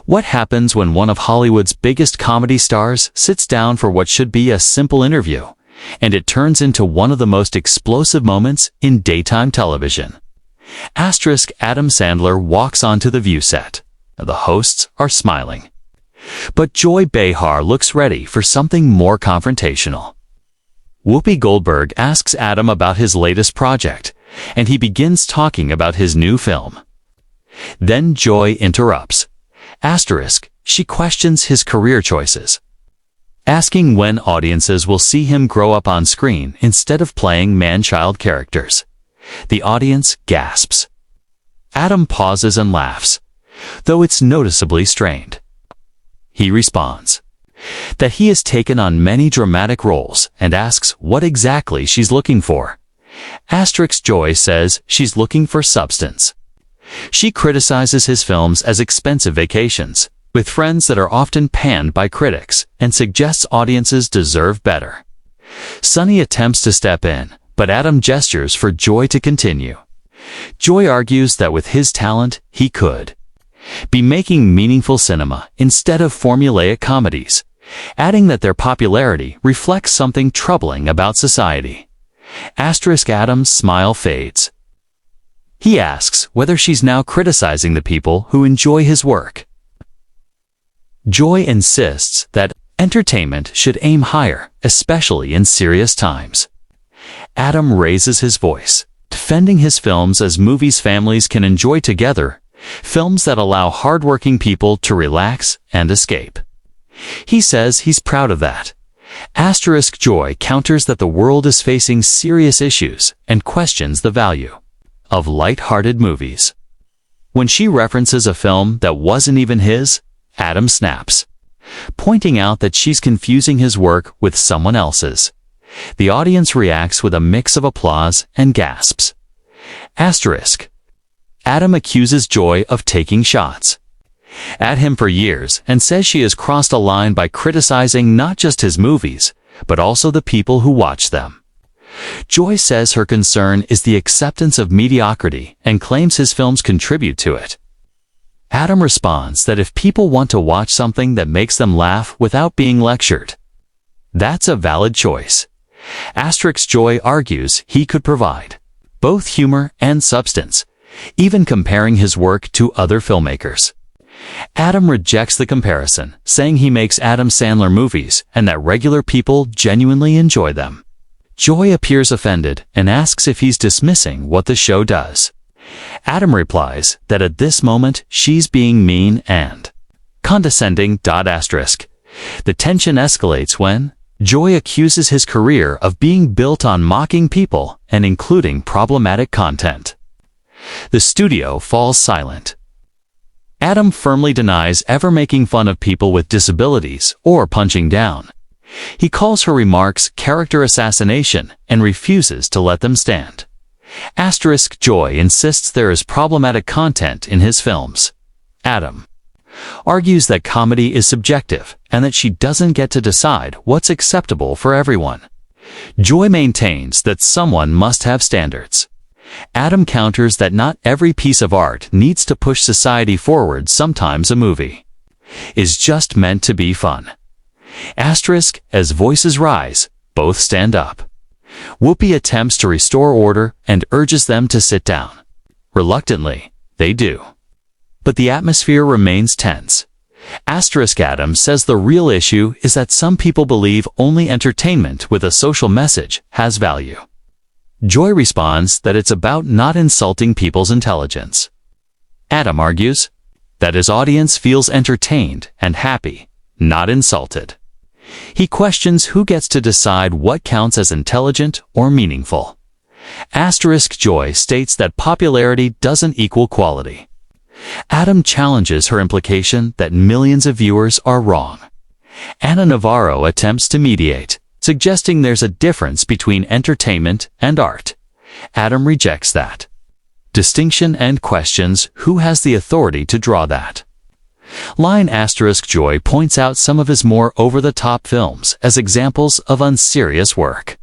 What happens when one of Hollywood's biggest comedy stars sits down for what should be a simple interview, and it turns into one of the most explosive moments in daytime television? Adam Sandler walks onto the View set. The hosts are smiling. But Joy Behar looks ready for something more confrontational. Whoopi Goldberg asks Adam about his latest project, and he begins talking about his new film. Then Joy interrupts. She questions his career choices, asking when audiences will see him grow up on screen instead of playing man-child characters. The audience gasps. Adam pauses and laughs, though it's noticeably strained. He responds that he has taken on many dramatic roles and asks what exactly she's looking for. Joy says she's looking for substance. She criticizes his films as expensive vacations, with friends that are often panned by critics, and suggests audiences deserve better. Sonny attempts to step in, but Adam gestures for Joy to continue. Joy argues that with his talent, he could be making meaningful cinema instead of formulaic comedies, adding that their popularity reflects something troubling about society. Adam's smile fades. He asks whether she's now criticizing the people who enjoy his work. Joy insists that entertainment should aim higher, especially in serious times. Adam raises his voice, defending his films as movies families can enjoy together, films that allow hardworking people to relax and escape. He says he's proud of that. Joy counters that the world is facing serious issues and questions the value of lighthearted movies. When she references a film that wasn't even his, Adam snaps, pointing out that she's confusing his work with someone else's. The audience reacts with a mix of applause and gasps. Adam accuses Joy of taking shots at him for years and says she has crossed a line by criticizing not just his movies, but also the people who watch them. Joy says her concern is the acceptance of mediocrity and claims his films contribute to it. Adam responds that if people want to watch something that makes them laugh without being lectured, that's a valid choice. Joy argues he could provide both humor and substance, even comparing his work to other filmmakers. Adam rejects the comparison, saying he makes Adam Sandler movies and that regular people genuinely enjoy them. Joy appears offended and asks if he's dismissing what the show does. Adam replies that at this moment she's being mean and condescending. The tension escalates when Joy accuses his career of being built on mocking people and including problematic content. The studio falls silent. Adam firmly denies ever making fun of people with disabilities or punching down. He calls her remarks character assassination and refuses to let them stand. Joy insists there is problematic content in his films. Adam argues that comedy is subjective and that she doesn't get to decide what's acceptable for everyone. Joy maintains that someone must have standards. Adam counters that not every piece of art needs to push society forward. Sometimes a movie is just meant to be fun. As voices rise, both stand up. Whoopi attempts to restore order and urges them to sit down. Reluctantly, they do. But the atmosphere remains tense. Adam says the real issue is that some people believe only entertainment with a social message has value. Joy responds that it's about not insulting people's intelligence. Adam argues that his audience feels entertained and happy, not insulted. He questions who gets to decide what counts as intelligent or meaningful. Joy states that popularity doesn't equal quality. Adam challenges her implication that millions of viewers are wrong. Ana Navarro attempts to mediate, suggesting there's a difference between entertainment and art. Adam rejects that distinction and questions who has the authority to draw that line. Joy points out some of his more over-the-top films as examples of unserious work.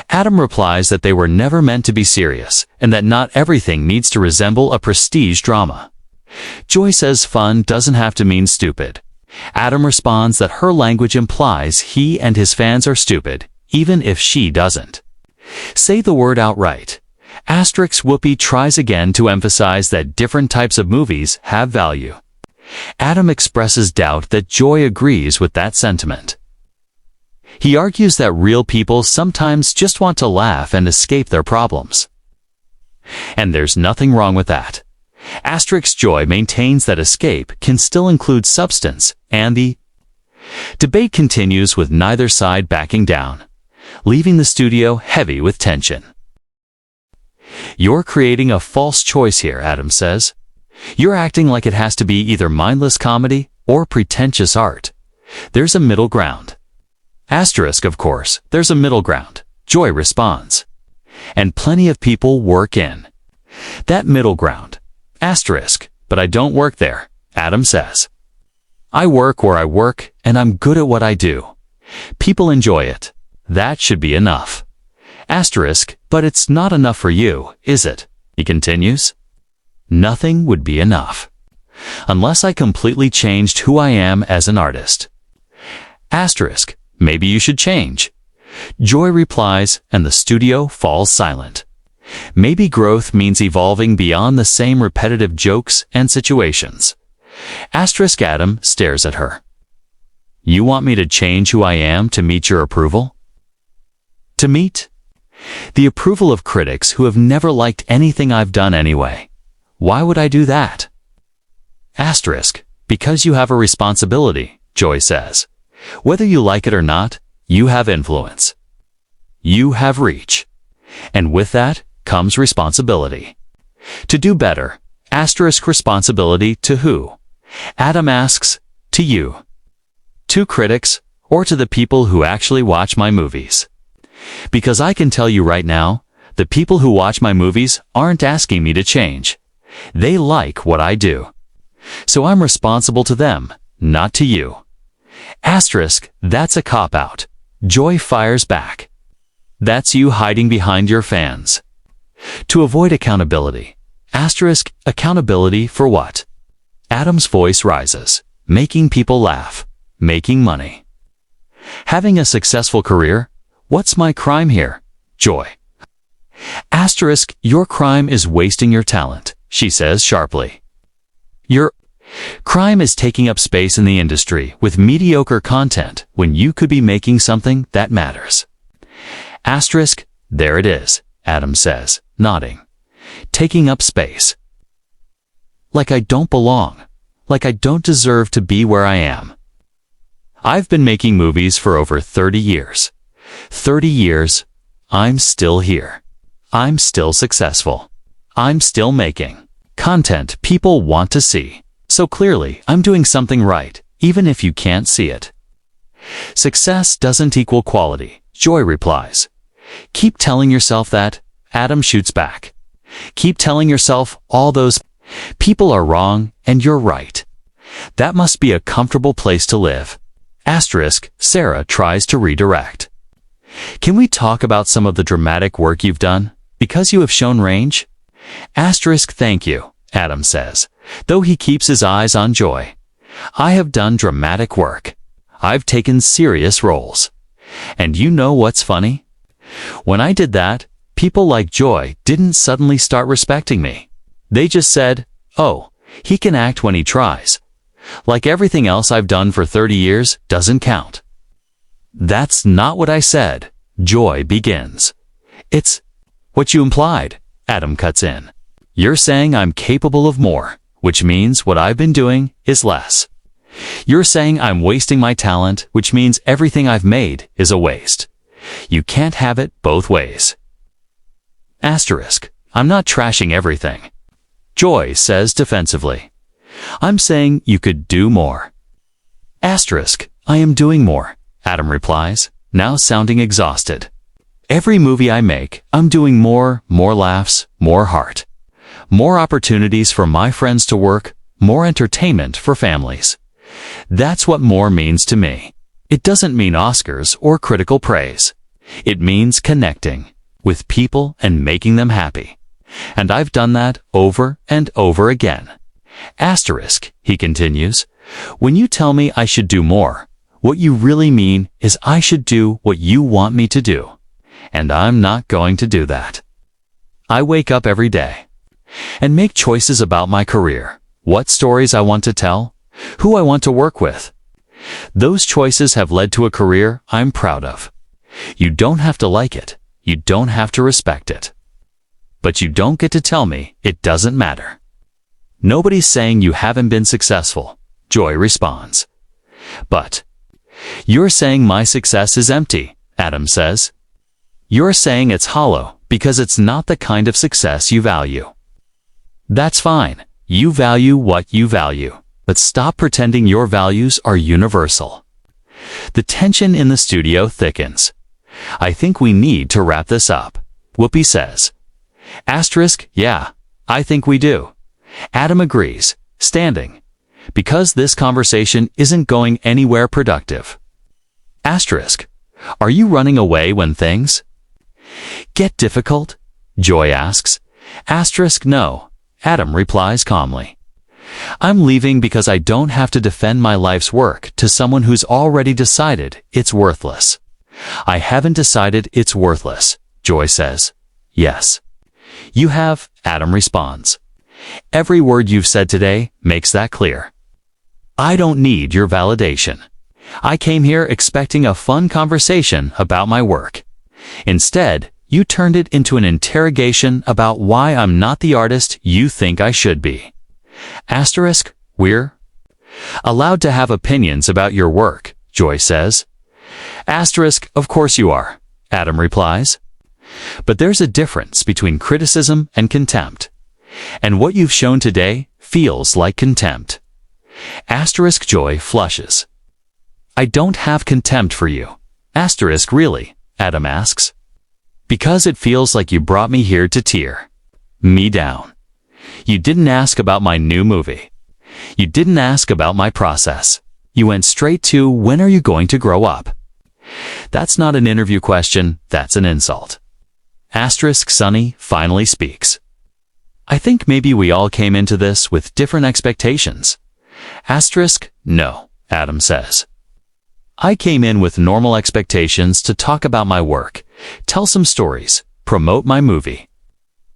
Adam replies that they were never meant to be serious and that not everything needs to resemble a prestige drama. Joy says fun doesn't have to mean stupid. Adam responds that her language implies he and his fans are stupid, even if she doesn't. Say the word outright. Whoopi tries again to emphasize that different types of movies have value. Adam expresses doubt that Joy agrees with that sentiment. He argues that real people sometimes just want to laugh and escape their problems. And there's nothing wrong with that. Joy maintains that escape can still include substance, and the debate continues with neither side backing down, leaving the studio heavy with tension. You're creating a false choice here, Adam says. You're acting like it has to be either mindless comedy or pretentious art. There's a middle ground. Of course, there's a middle ground, Joy responds. And plenty of people work in that middle ground. But I don't work there, Adam says. I work where I work, and I'm good at what I do. People enjoy it. That should be enough. But it's not enough for you, is it? He continues. Nothing would be enough. Unless I completely changed who I am as an artist. Maybe you should change. Joy replies, and the studio falls silent. Maybe growth means evolving beyond the same repetitive jokes and situations. Adam stares at her. You want me to change who I am to meet your approval? To meet the approval of critics who have never liked anything I've done anyway. Why would I do that? Because you have a responsibility, Joy says. Whether you like it or not, you have influence. You have reach. And with that comes responsibility. To do better. Responsibility to who? Adam asks, to you. To critics, or to the people who actually watch my movies? Because I can tell you right now, the people who watch my movies aren't asking me to change. They like what I do. So I'm responsible to them, not to you. That's a cop-out. Joy fires back. That's you hiding behind your fans. To avoid accountability. Accountability for what? Adam's voice rises, making people laugh, making money. Having a successful career? What's my crime here? Joy. Your crime is wasting your talent, she says sharply. Your crime is taking up space in the industry with mediocre content when you could be making something that matters. There it is, Adam says, nodding. Taking up space. Like I don't belong. Like I don't deserve to be where I am. I've been making movies for over 30 years. 30 years, I'm still here. I'm still successful. I'm still making content people want to see. So clearly, I'm doing something right, even if you can't see it. Success doesn't equal quality, Joy replies. Keep telling yourself that, Adam shoots back. Keep telling yourself all those people are wrong and you're right. That must be a comfortable place to live. Sarah tries to redirect. Can we talk about some of the dramatic work you've done? Because you have shown range? Thank you, Adam says, though he keeps his eyes on Joy. I have done dramatic work. I've taken serious roles. And you know what's funny? When I did that, people like Joy didn't suddenly start respecting me. They just said, oh, he can act when he tries. Like everything else I've done for 30 years doesn't count. That's not what I said, Joy begins. It's what you implied, Adam cuts in. You're saying I'm capable of more, which means what I've been doing is less. You're saying I'm wasting my talent, which means everything I've made is a waste. You can't have it both ways. I'm not trashing everything. Joy says defensively. I'm saying you could do more. I am doing more, Adam replies, now sounding exhausted. Every movie I make, I'm doing more laughs, more heart. More opportunities for my friends to work, more entertainment for families. That's what more means to me. It doesn't mean Oscars or critical praise. It means connecting with people and making them happy. And I've done that over and over again. Asterisk, he continues, when you tell me I should do more, what you really mean is I should do what you want me to do. And I'm not going to do that. I wake up every day and make choices about my career, what stories I want to tell, who I want to work with. Those choices have led to a career I'm proud of. You don't have to like it. You don't have to respect it. But you don't get to tell me it doesn't matter. Nobody's saying you haven't been successful, Joy responds. But you're saying my success is empty, Adam says. You're saying it's hollow because it's not the kind of success you value. That's fine. You value what you value, but stop pretending your values are universal. The tension in the studio thickens. I think we need to wrap this up, Whoopi says. Asterisk, yeah, I think we do. Adam agrees, standing, because this conversation isn't going anywhere productive. Asterisk, are you running away when things get difficult? Joy asks. Asterisk, no, Adam replies calmly. I'm leaving because I don't have to defend my life's work to someone who's already decided it's worthless. I haven't decided it's worthless, Joy says. Yes. You have, Adam responds. Every word you've said today makes that clear. I don't need your validation. I came here expecting a fun conversation about my work. Instead, you turned it into an interrogation about why I'm not the artist you think I should be. Asterisk, we're allowed to have opinions about your work, Joy says. Asterisk, of course you are, Adam replies. But there's a difference between criticism and contempt. And what you've shown today feels like contempt. Asterisk, Joy flushes. I don't have contempt for you. Asterisk, really? Adam asks. Because it feels like you brought me here to tear me down. You didn't ask about my new movie. You didn't ask about my process. You went straight to, when are you going to grow up? That's not an interview question, that's an insult. Asterisk, Sunny finally speaks. I think maybe we all came into this with different expectations. Asterisk, no, Adam says. I came in with normal expectations to talk about my work, tell some stories, promote my movie.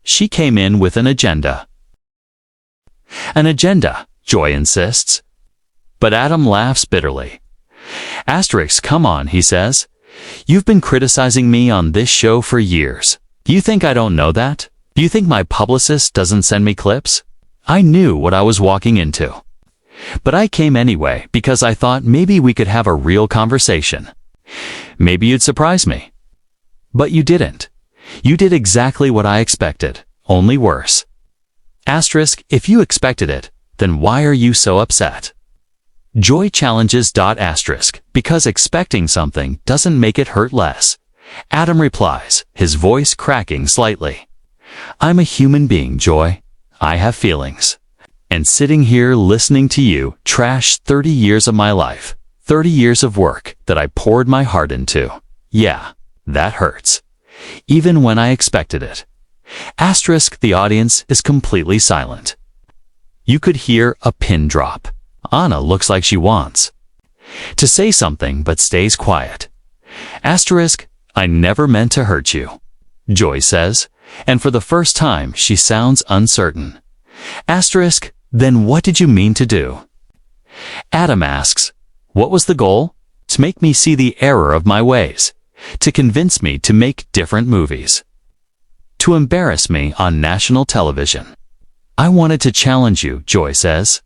She came in with an agenda. An agenda, Joy insists. But Adam laughs bitterly. Asterisk, come on, he says. You've been criticizing me on this show for years. Do you think I don't know that? Do you think my publicist doesn't send me clips? I knew what I was walking into. But I came anyway because I thought maybe we could have a real conversation. Maybe you'd surprise me. But you didn't. You did exactly what I expected, only worse. Asterisk, if you expected it, then why are you so upset? Joy challenges. Asterisk, because expecting something doesn't make it hurt less. Adam replies, his voice cracking slightly. I'm a human being, Joy. I have feelings. And sitting here listening to you trash 30 years of my life, 30 years of work that I poured my heart into. Yeah, that hurts. Even when I expected it. Asterisk, the audience is completely silent. You could hear a pin drop. Anna looks like she wants to say something but stays quiet. Asterisk, I never meant to hurt you, Joy says, and for the first time she sounds uncertain. Asterisk, then what did you mean to do? Adam asks, what was the goal? To make me see the error of my ways, to convince me to make different movies, to embarrass me on national television. I wanted to challenge you, Joy says.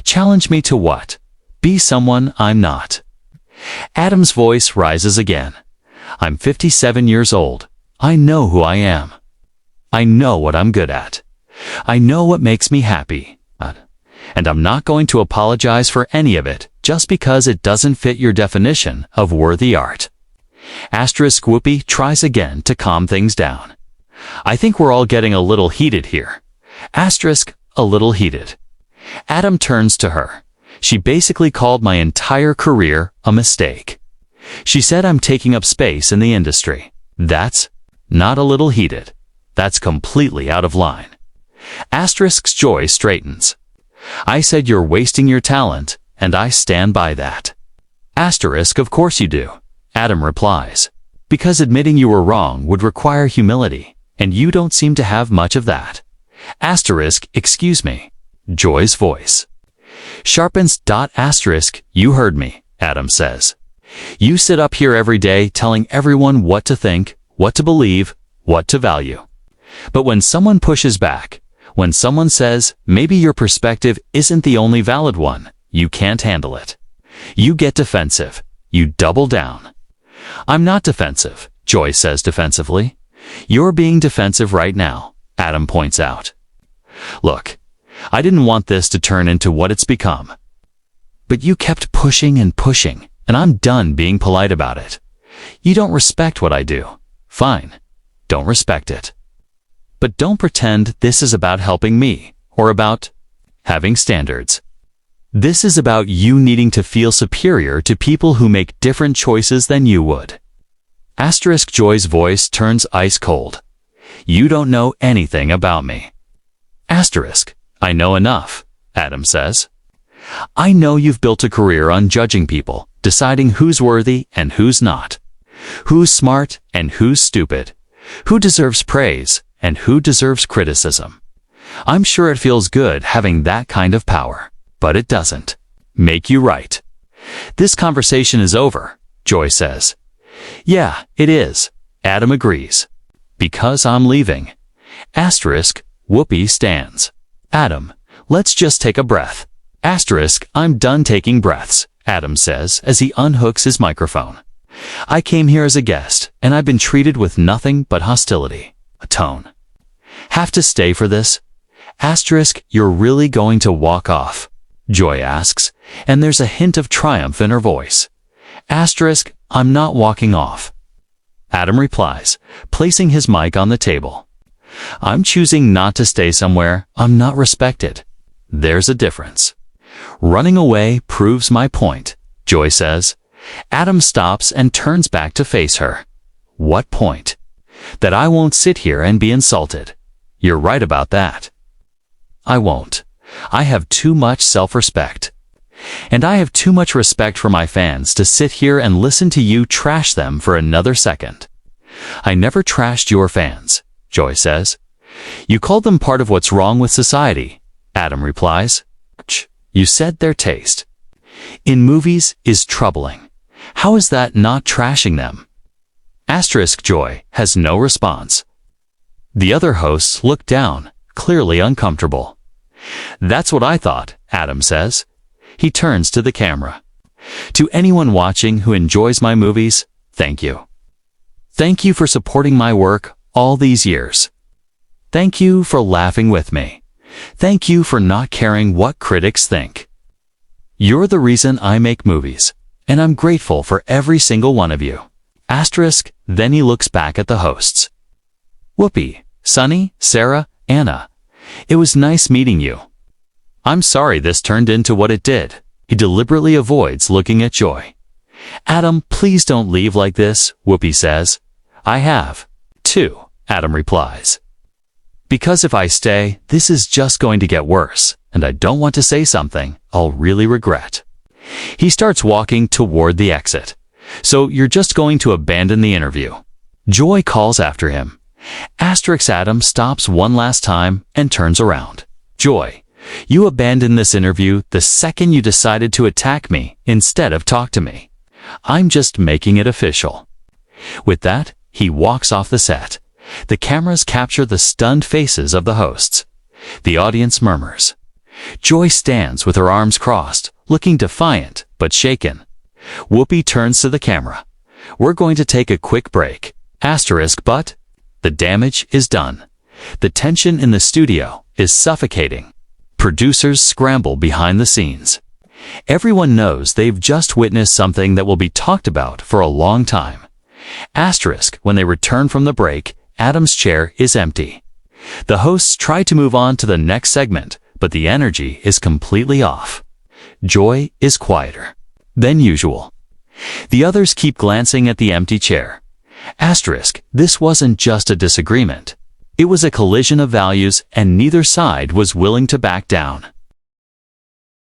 Challenge me to what? Be someone I'm not. Adam's voice rises again. I'm 57 years old. I know who I am. I know what I'm good at. I know what makes me happy. And I'm not going to apologize for any of it just because it doesn't fit your definition of worthy art. Asterisk, Whoopi tries again to calm things down. I think we're all getting a little heated here. Asterisk, a little heated. Adam turns to her. She basically called my entire career a mistake. She said I'm taking up space in the industry. That's not a little heated. That's completely out of line. Asterisk's Joy straightens. I said you're wasting your talent, and I stand by that. Asterisk, of course you do, Adam replies. Because admitting you were wrong would require humility, and you don't seem to have much of that. Asterisk, excuse me. Joy's voice sharpens. Asterisk, you heard me, Adam says. You sit up here every day telling everyone what to think, what to believe, what to value. But when someone pushes back, when someone says, maybe your perspective isn't the only valid one, you can't handle it. You get defensive. You double down. I'm not defensive, Joy says defensively. You're being defensive right now, Adam points out. Look, I didn't want this to turn into what it's become. But you kept pushing and pushing, and I'm done being polite about it. You don't respect what I do. Fine. Don't respect it. But don't pretend this is about helping me, or about having standards. This is about you needing to feel superior to people who make different choices than you would. Asterisk, Joy's voice turns ice cold. You don't know anything about me. Asterisk, I know enough, Adam says. I know you've built a career on judging people, deciding who's worthy and who's not, who's smart and who's stupid, who deserves praise and who deserves criticism. I'm sure it feels good having that kind of power, but it doesn't make you right. This conversation is over, Joy says. Yeah, it is, Adam agrees. Because I'm leaving. Asterisk, Whoopi stands. Adam, let's just take a breath. Asterisk, I'm done taking breaths, Adam says as he unhooks his microphone. I came here as a guest, and I've been treated with nothing but hostility. A tone. Have to stay for this? Asterisk, you're really going to walk off? Joy asks, and there's a hint of triumph in her voice. Asterisk, I'm not walking off. Adam replies, placing his mic on the table. I'm choosing not to stay somewhere I'm not respected. There's a difference. Running away proves my point, Joy says. Adam stops and turns back to face her. What point? That I won't sit here and be insulted. You're right about that. I won't. I have too much self-respect. And I have too much respect for my fans to sit here and listen to you trash them for another second. I never trashed your fans, Joy says. You called them part of what's wrong with society, Adam replies. You said their taste in movies is troubling. How is that not trashing them? Asterisk, Joy has no response. The other hosts look down, clearly uncomfortable. That's what I thought, Adam says. He turns to the camera. To anyone watching who enjoys my movies, thank you. Thank you for supporting my work all these years. Thank you for laughing with me. Thank you for not caring what critics think. You're the reason I make movies, and I'm grateful for every single one of you. Asterisk, then he looks back at the hosts. Whoopi, Sunny, Sarah, Anna. It was nice meeting you. I'm sorry this turned into what it did. He deliberately avoids looking at Joy. Adam, please don't leave like this, Whoopi says. I have to, Adam replies. Because if I stay, this is just going to get worse, and I don't want to say something I'll really regret. He starts walking toward the exit. So you're just going to abandon the interview? Joy calls after him. Asterisk, Adam stops one last time and turns around. Joy, you abandoned this interview the second you decided to attack me instead of talk to me. I'm just making it official. With that, he walks off the set. The cameras capture the stunned faces of the hosts. The audience murmurs. Joy stands with her arms crossed, looking defiant but shaken. Whoopi turns to the camera. We're going to take a quick break. Asterisk, but the damage is done. The tension in the studio is suffocating. Producers scramble behind the scenes. Everyone knows they've just witnessed something that will be talked about for a long time. Asterisk, when they return from the break, Adam's chair is empty. The hosts try to move on to the next segment, but the energy is completely off. Joy is quieter than usual. The others keep glancing at the empty chair. Asterisk, this wasn't just a disagreement. It was a collision of values, and neither side was willing to back down.